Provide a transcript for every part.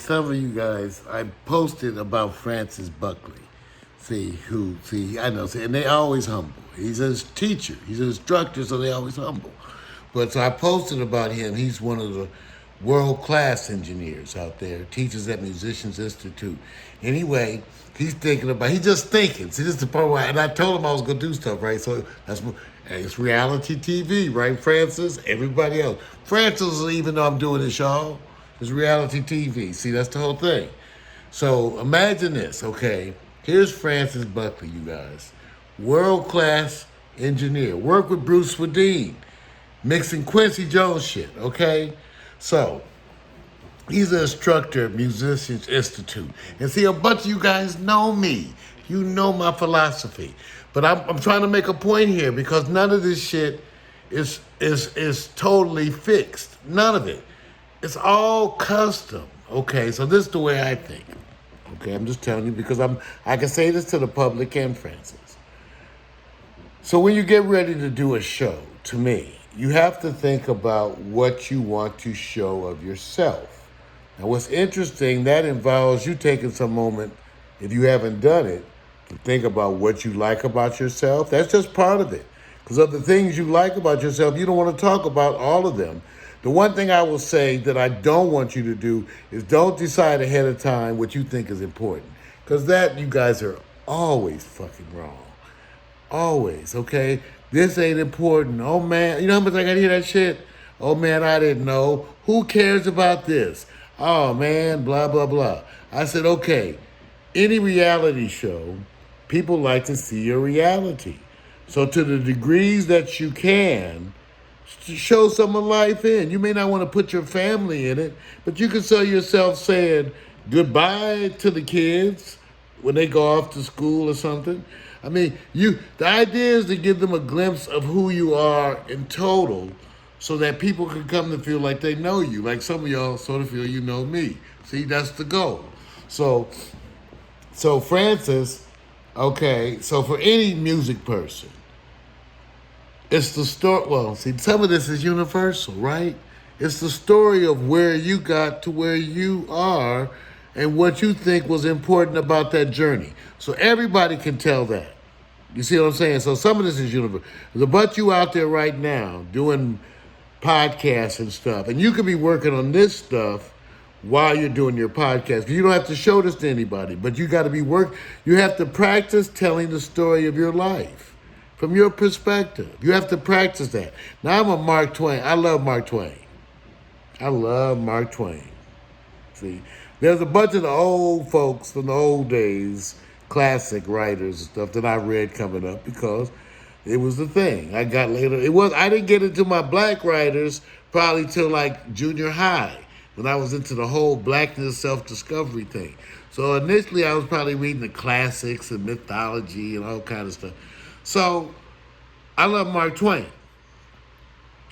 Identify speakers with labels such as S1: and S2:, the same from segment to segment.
S1: Some of you guys, I posted about Francis Buckley. I know, and they always humble. He's a teacher, he's an instructor, so they always humble. But so I posted about him. He's one of the world-class engineers out there, teaches at Musicians Institute. Anyway, he's just thinking. See, this is the part where, and I told him I was going to do stuff, right? So it's reality TV, right, Francis? Everybody else. Francis, even though I'm doing this, y'all, it's reality TV. See, that's the whole thing. So imagine this, okay? Here's Francis Buckley, you guys. World-class engineer. Worked with Bruce Swedien, mixing Quincy Jones shit, okay? So, he's an instructor at Musicians Institute. And see, a bunch of you guys know me. You know my philosophy. But I'm trying to make a point here because none of this shit is totally fixed. None of it. It's all custom, okay? So this is the way I think. Okay, I'm just telling you because I can say this to the public and Francis. So when you get ready to do a show, to me, you have to think about what you want to show of yourself. Now, what's interesting, that involves you taking some moment, if you haven't done it, to think about what you like about yourself. That's just part of it. Because of the things you like about yourself, you don't want to talk about all of them. The one thing I will say that I don't want you to do is don't decide ahead of time what you think is important. Because that, you guys are always fucking wrong. Always, okay? This ain't important. Oh, man. You know how much I got to hear that shit? Oh, man, I didn't know. Who cares about this? Oh, man, blah, blah, blah. I said, okay, any reality show, people like to see your reality. So to the degrees that you can, show some of life in. You may not want to put your family in it, but you can show yourself saying goodbye to the kids when they go off to school or something. I mean, the idea is to give them a glimpse of who you are in total so that people can come to feel like they know you. Like some of y'all sort of feel you know me. See, that's the goal. So Francis, okay, so for any music person, it's the story. Well, see, some of this is universal, right? It's the story of where you got to where you are and what you think was important about that journey. So everybody can tell that. You see what I'm saying? So some of this is universal. There's a bunch of you out there right now doing podcasts and stuff, and you could be working on this stuff while you're doing your podcast. You don't have to show this to anybody, but you got to you have to practice telling the story of your life. From your perspective. You have to practice that. Now, I'm a Mark Twain. I love Mark Twain. I love Mark Twain. See, there's a bunch of the old folks from the old days, classic writers and stuff that I read coming up because it was the thing. I got later. I didn't get into my black writers probably till like junior high when I was into the whole blackness self-discovery thing. So initially I was probably reading the classics and mythology and all kind of stuff. So, I love Mark Twain.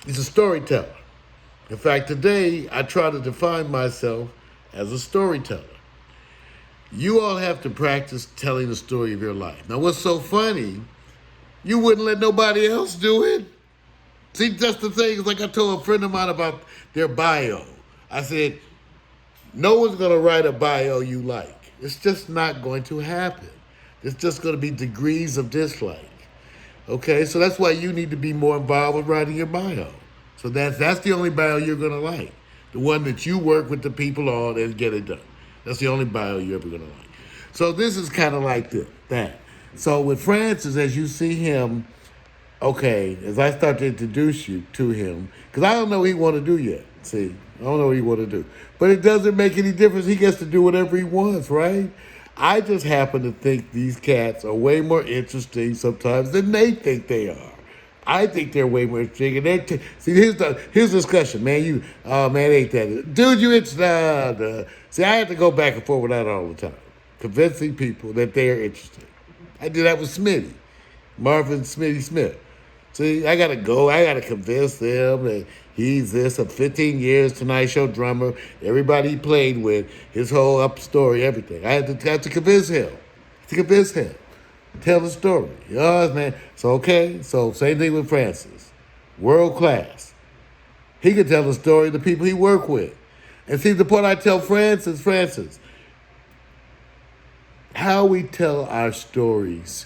S1: He's a storyteller. In fact, today, I try to define myself as a storyteller. You all have to practice telling the story of your life. Now, what's so funny, you wouldn't let nobody else do it. See, that's the thing. It's like I told a friend of mine about their bio. I said, no one's going to write a bio you like. It's just not going to happen. It's just going to be degrees of dislike. Okay, so that's why you need to be more involved with writing your bio. So that's the only bio you're going to like. The one that you work with the people on and get it done. That's the only bio you're ever going to like. So this is kind of like that. So with Francis, as you see him, okay, as I start to introduce you to him, because I don't know what he want to do yet. See, I don't know what he want to do. But it doesn't make any difference. He gets to do whatever he wants, right? I just happen to think these cats are way more interesting sometimes than they think they are. I think they're way more interesting. And see, here's the discussion, man. Man, ain't that. Dude, you interested. See, I have to go back and forth with that all the time, convincing people that they are interesting. I do that with Smitty, Marvin Smitty Smith. See, I got to convince them that he's this, a 15 years Tonight Show drummer, everybody he played with, his whole up story, everything. I had to convince him. Tell the story. Man. So, okay, so same thing with Francis. World class. He could tell the story of the people he worked with. And see, the point I tell Francis, how we tell our stories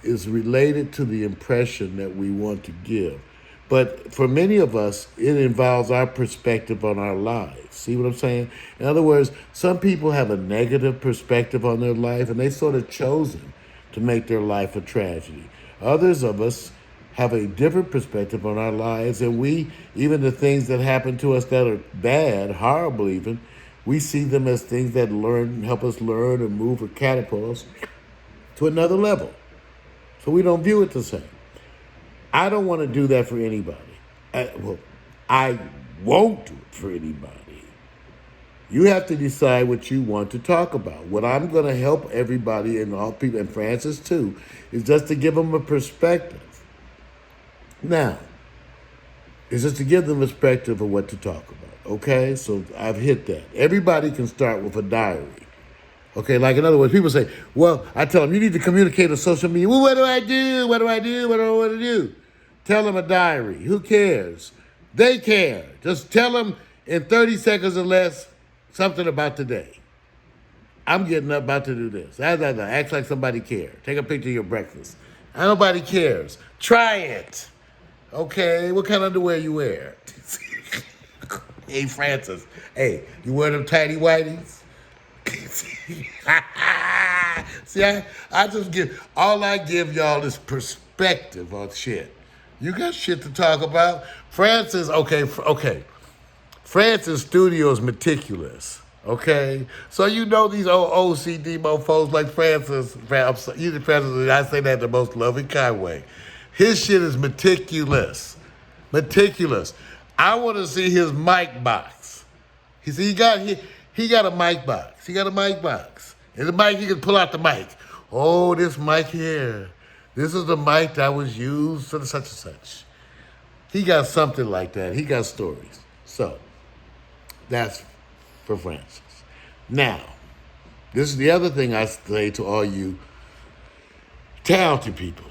S1: is related to the impression that we want to give. But for many of us, it involves our perspective on our lives. See what I'm saying? In other words, some people have a negative perspective on their life and they sort of chosen to make their life a tragedy. Others of us have a different perspective on our lives, and we, even the things that happen to us that are bad, horrible even, we see them as things that help us learn or move or catapult us to another level. So we don't view it the same. I don't want to do that for anybody. I won't do it for anybody. You have to decide what you want to talk about. What I'm going to help everybody and all people, and Francis too, is just to give them a perspective. Now, it's just to give them a perspective of what to talk about. Okay? So I've hit that. Everybody can start with a diary. Okay, like in other words, people say, well, I tell them, you need to communicate on social media. Well, what do I do? What do I do? What do I want to do? Tell them a diary. Who cares? They care. Just tell them in 30 seconds or less something about today. I'm getting up about to do this. Act like somebody cares. Take a picture of your breakfast. Nobody cares. Try it. Okay, what kind of underwear you wear? Hey, Francis. Hey, you wear them tidy whities? See, I give y'all is perspective on shit. You got shit to talk about. Francis, okay. Francis' studio is meticulous. Okay, so you know these old OCD mofos like Francis. Usually Francis, I say that in the most loving kind way. His shit is meticulous. Meticulous. I want to see his mic box. He got a mic box. He got a mic box. And the mic, he can pull out the mic. Oh, this mic here. This is the mic that was used for such and such. He got something like that. He got stories. So, that's for Francis. Now, this is the other thing I say to all you talented people.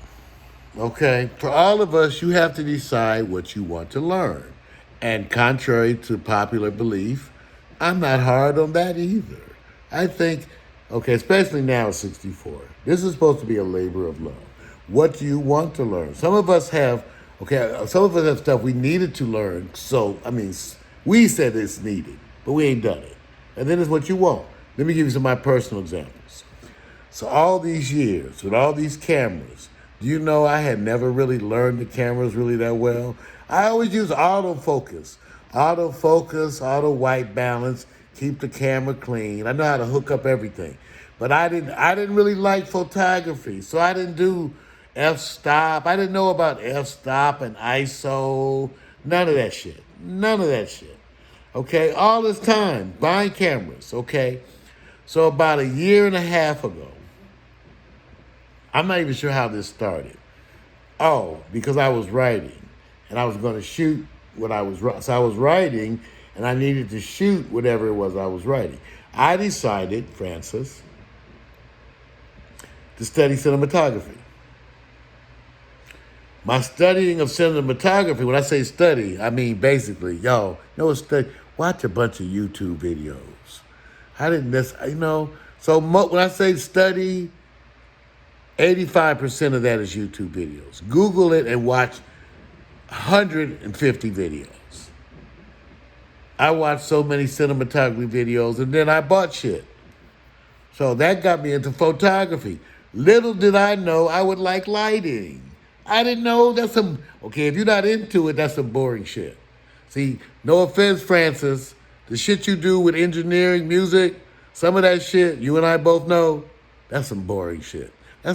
S1: Okay? For all of us, you have to decide what you want to learn. And contrary to popular belief, I'm not hard on that either. I think, especially now at 64, this is supposed to be a labor of love. What do you want to learn? Some of us have stuff we needed to learn. So, we said it's needed, but we ain't done it. And then it's what you want. Let me give you some of my personal examples. So all these years, with all these cameras, do you know I had never really learned the cameras really that well? I always use autofocus, auto white balance, keep the camera clean. I know how to hook up everything. But I didn't really like photography, so I didn't do f-stop. I didn't know about f-stop and ISO, none of that shit. Okay, all this time, buying cameras, okay? So about a year and a half ago, I'm not even sure how this started. Oh, because I was writing, and I was going to shoot what I was writing. So I was writing, and I needed to shoot whatever it was I was writing. I decided, Francis, to study cinematography. My studying of cinematography, when I say study, I mean basically, watch a bunch of YouTube videos. So when I say study, 85% of that is YouTube videos. Google it and watch 150 videos. I watched so many cinematography videos, and then I bought shit. So that got me into photography. Little did I know I would like lighting. I didn't know if you're not into it, that's some boring shit. See, no offense, Francis, the shit you do with engineering, music, some of that shit, you and I both know, that's some boring shit. My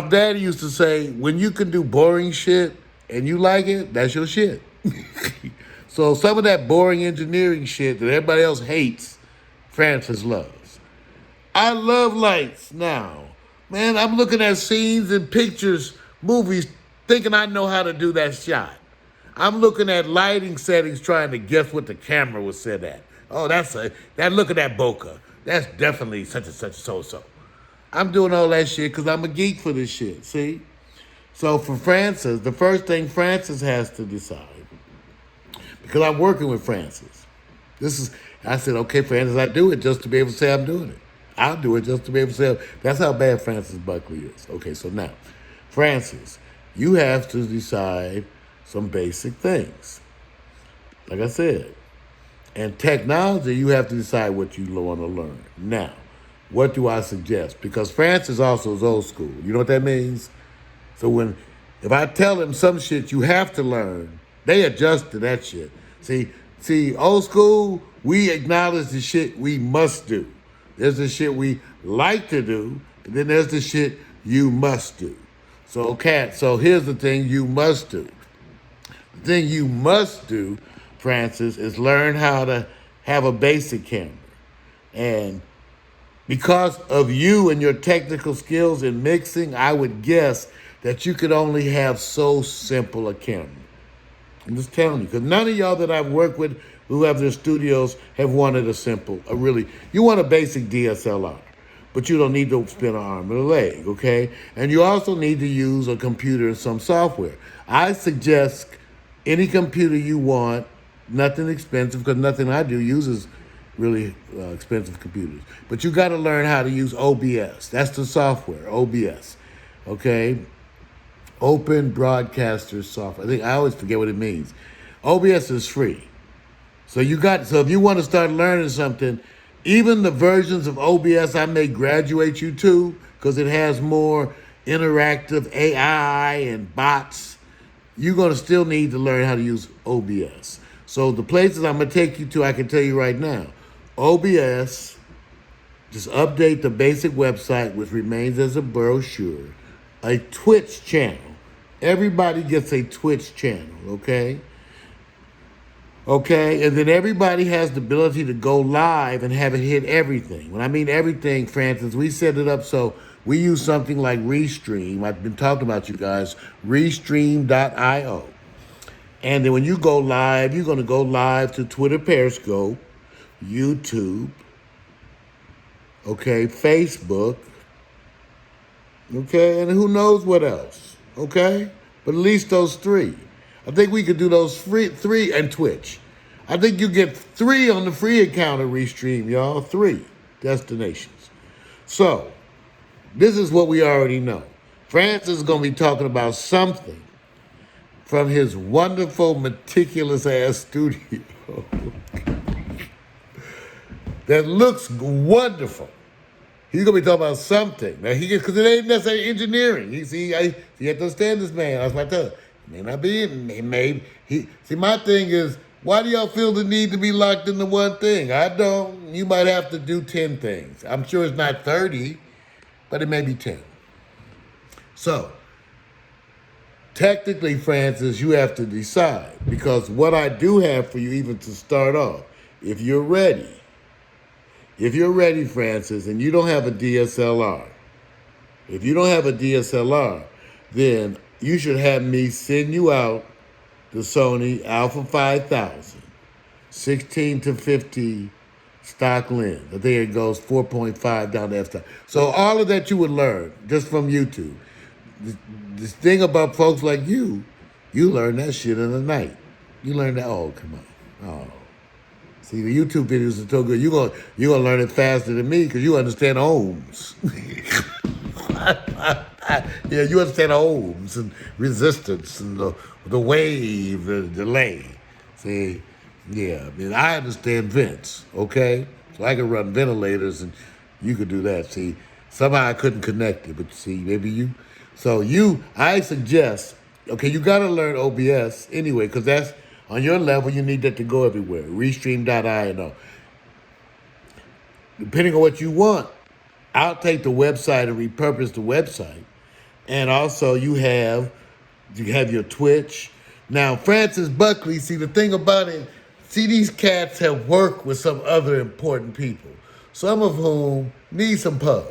S1: daddy used to say, when you can do boring shit and you like it, that's your shit. So some of that boring engineering shit that everybody else hates, Francis loves. I love lights now. Man, I'm looking at scenes and pictures, movies, thinking I know how to do that shot. I'm looking at lighting settings trying to guess what the camera was set at. Oh, look at that bokeh. That's definitely such and such so-so. I'm doing all that shit because I'm a geek for this shit, see? So for Francis, the first thing Francis has to decide, because I'm working with Francis, This is, I said, okay, Francis, I do it just to be able to say I'm doing it. I'll do it just to be able to say, that's how bad Francis Buckley is. Okay, so now, Francis, you have to decide some basic things. Like I said, and technology, you have to decide what you want to learn. Now, what do I suggest? Because Francis also is old school. You know what that means? So if I tell him some shit you have to learn, they adjust to that shit. See, old school, we acknowledge the shit we must do. There's the shit we like to do, and then there's the shit you must do. So here's the thing you must do. The thing you must do, Francis, is learn how to have a basic camera. And because of you and your technical skills in mixing, I would guess that you could only have so simple a camera. I'm just telling you, because none of y'all that I've worked with who have their studios have wanted you want a basic DSLR, but you don't need to spend an arm and a leg, okay? And you also need to use a computer and some software. I suggest any computer you want, nothing expensive, because nothing I do uses really expensive computers. But you got to learn how to use OBS. That's the software, OBS, okay? Open Broadcaster Software. I always forget what it means. OBS is free. So if you want to start learning something, even the versions of OBS I may graduate you to, because it has more interactive AI and bots, you're going to still need to learn how to use OBS. So the places I'm going to take you to, I can tell you right now. OBS, just update the basic website, which remains as a brochure. A Twitch channel. Everybody gets a Twitch channel, okay? Okay, and then everybody has the ability to go live and have it hit everything. When I mean everything, Francis, we set it up so we use something like Restream. I've been talking about you guys, Restream.io. And then when you go live, you're going to go live to Twitter Periscope, YouTube, okay, Facebook, okay, and who knows what else, okay? But at least those three. I think we could do those three, and Twitch. I think you get 3 on the free account of Restream, y'all. 3 destinations. So, this is what we already know. Francis is going to be talking about something from his wonderful, meticulous-ass studio that looks wonderful. He's going to be talking about something. Now, because it ain't necessarily engineering. You have to understand this man. That's my tell. May not be. My thing is, why do y'all feel the need to be locked into one thing? I don't. You might have to do 10 things. I'm sure it's not 30, but it may be 10. So, technically, Francis, you have to decide. Because what I do have for you, even to start off, if you're ready, Francis, and you don't have a DSLR, then you should have me send you out the Sony Alpha 5000, 16 to 50 stock lens. I think it goes 4.5 down to f-stop. So all of that you would learn just from YouTube. This thing about folks like you learn that shit in a night. You learn that, oh, come on. Oh. See, the YouTube videos are so good. You're gonna learn it faster than me because you understand ohms. Yeah, you understand ohms and resistance and the wave, the delay. See, yeah, I understand vents, okay? So I can run ventilators and you could do that. See, somehow I couldn't connect it, but see, maybe you. So I suggest, okay, you gotta learn OBS anyway, because that's, on your level, you need that to go everywhere. Restream.io. Depending on what you want, I'll take the website and repurpose the website. And also you have your Twitch. Now, Francis Buckley, see the thing about it, these cats have worked with some other important people, some of whom need some pub.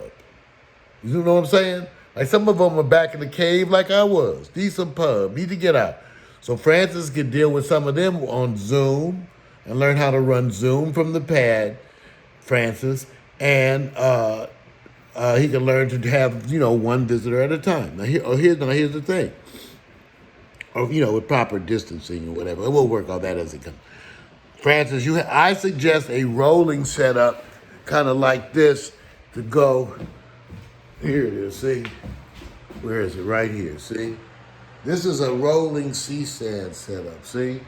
S1: You know what I'm saying? Like some of them are back in the cave like I was. Need some pub, need to get out. So Francis can deal with some of them on Zoom and learn how to run Zoom from the pad, Francis, and he can learn to have, one visitor at a time. Now, here's the thing. Or, with proper distancing or whatever. We'll work on that as it comes. Francis, I suggest a rolling setup, kind of like this, to go. Here it is. See, where is it? Right here. See, this is a rolling C-stand setup. See,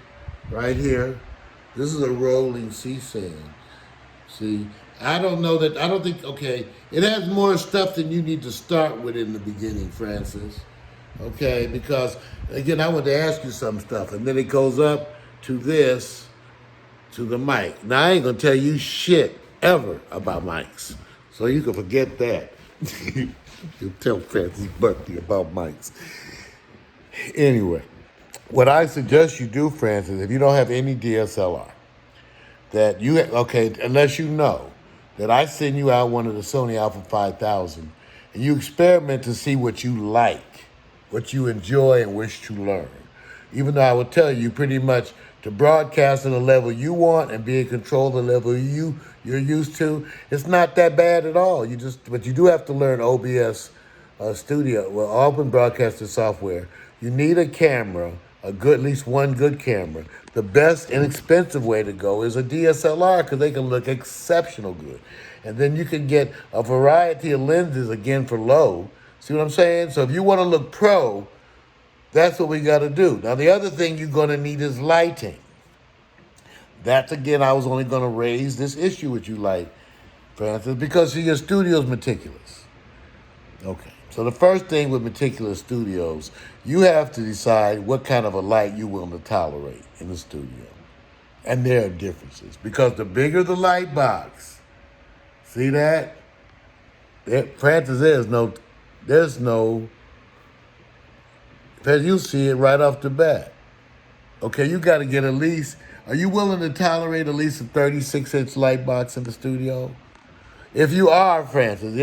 S1: right here. This is a rolling C-stand. See, I don't know that. I don't think. Okay, it has more stuff than you need to start with in the beginning, Francis. Okay, because again, I want to ask you some stuff, and then it goes up to this, to the mic. Now, I ain't gonna tell you shit ever about mics, so you can forget that. You tell Francis Buckley about mics. Anyway, what I suggest you do, Francis, if you don't have any DSLR, that you okay, unless you know that I send you out one of the Sony Alpha 5000, and you experiment to see what you like, what you enjoy, and wish to learn. Even though I would tell you pretty much to broadcast at a level you want and be in control of the level you're used to, it's not that bad at all. But you do have to learn OBS Studio, well, Open Broadcaster software. You need a camera, at least one good camera. The best inexpensive way to go is a DSLR because they can look exceptional good. And then you can get a variety of lenses again for low. See what I'm saying? So if you want to look pro, that's what we got to do. Now, the other thing you're going to need is lighting. That's, again, I was only going to raise this issue with you, Francis, because your studio's meticulous. Okay. So the first thing with meticulous studios, you have to decide what kind of a light you're willing to tolerate in the studio. And there are differences. Because the bigger the light box, see that? Francis, there's no, as you see it right off the bat. Okay, you got to get at least, are you willing to tolerate at least a 36-inch light box in the studio? If you are, Francis,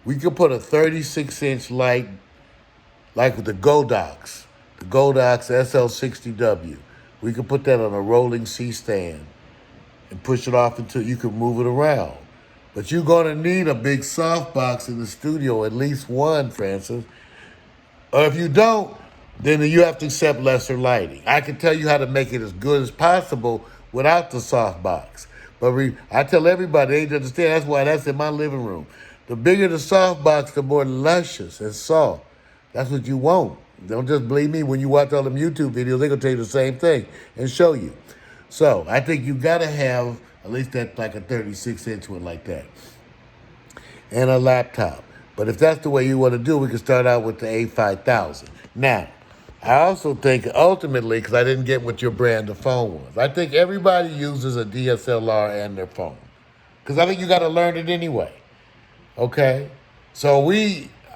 S1: we could put a 36-inch light, like with the Godox SL60W. We could put that on a rolling C-stand and push it off until you can move it around. But you're going to need a big softbox in the studio, at least one, Francis. Or if you don't, then you have to accept lesser lighting. I can tell you how to make it as good as possible without the softbox. But I tell everybody, they need to understand, that's why that's in my living room. The bigger the softbox, the more luscious and soft. That's what you want. Don't just believe me. When you watch all them YouTube videos, they're going to tell you the same thing and show you. So I think you got to have at least that, like a 36-inch one like that. And a laptop. But if that's the way you want to do, we can start out with the A5000. Now, I also think ultimately, because I didn't get what your brand of phone was, I think everybody uses a DSLR and their phone. Because I think you got to learn it anyway. Okay? So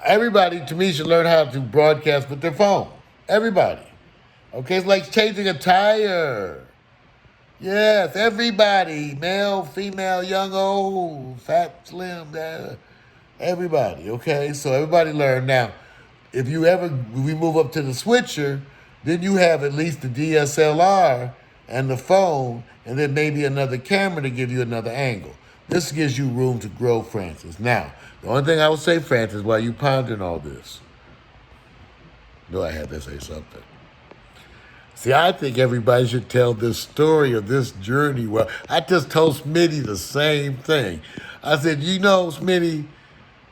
S1: everybody to me should learn how to broadcast with their phone. Everybody. Okay? It's like changing a tire. Yes, everybody. Male, female, young, old, fat, slim, everybody. Okay? So everybody learn. Now, if we move up to the switcher, then you have at least the DSLR and the phone, and then maybe another camera to give you another angle. This gives you room to grow, Francis. Now, the only thing I would say, Francis, while you pondering all this, no, I had to say something. See, I think everybody should tell this story of this journey. Well, I just told Smitty the same thing. I said, Smitty,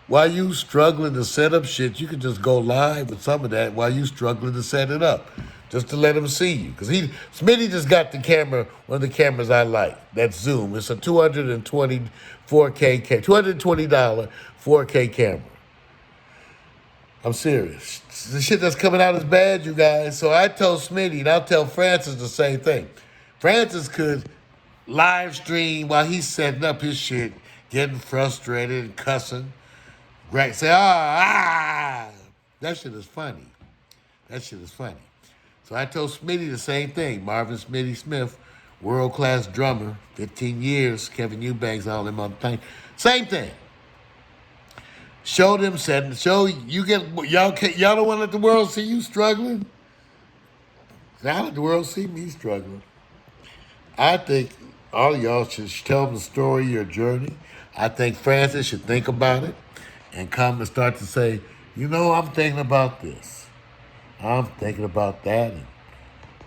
S1: while you struggling to set up shit, you can just go live with some of that while you struggling to set it up, just to let him see you. Because Smitty just got the camera, one of the cameras I like, that Zoom. It's a $220 4K camera. I'm serious. The shit that's coming out is bad, you guys. So I told Smitty, and I'll tell Francis the same thing. Francis could live stream while he's setting up his shit, getting frustrated and cussing. Right, say, that shit is funny. So I told Smitty the same thing. Marvin Smitty Smith, world-class drummer, 15 years, Kevin Eubanks, all them other things. Same thing. Show them, y'all don't want to let the world see you struggling? Now let the world see me struggling. I think all of y'all should tell them the story of your journey. I think Francis should think about it and come and start to say, I'm thinking about this. I'm thinking about that, and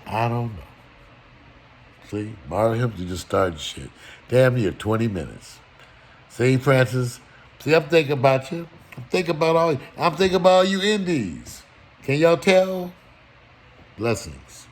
S1: I don't know. See, Marvin Hempton just started shit. Damn near 20 minutes. See, Francis? See, I'm thinking about you. I'm thinking about all you indies. Can y'all tell? Blessings.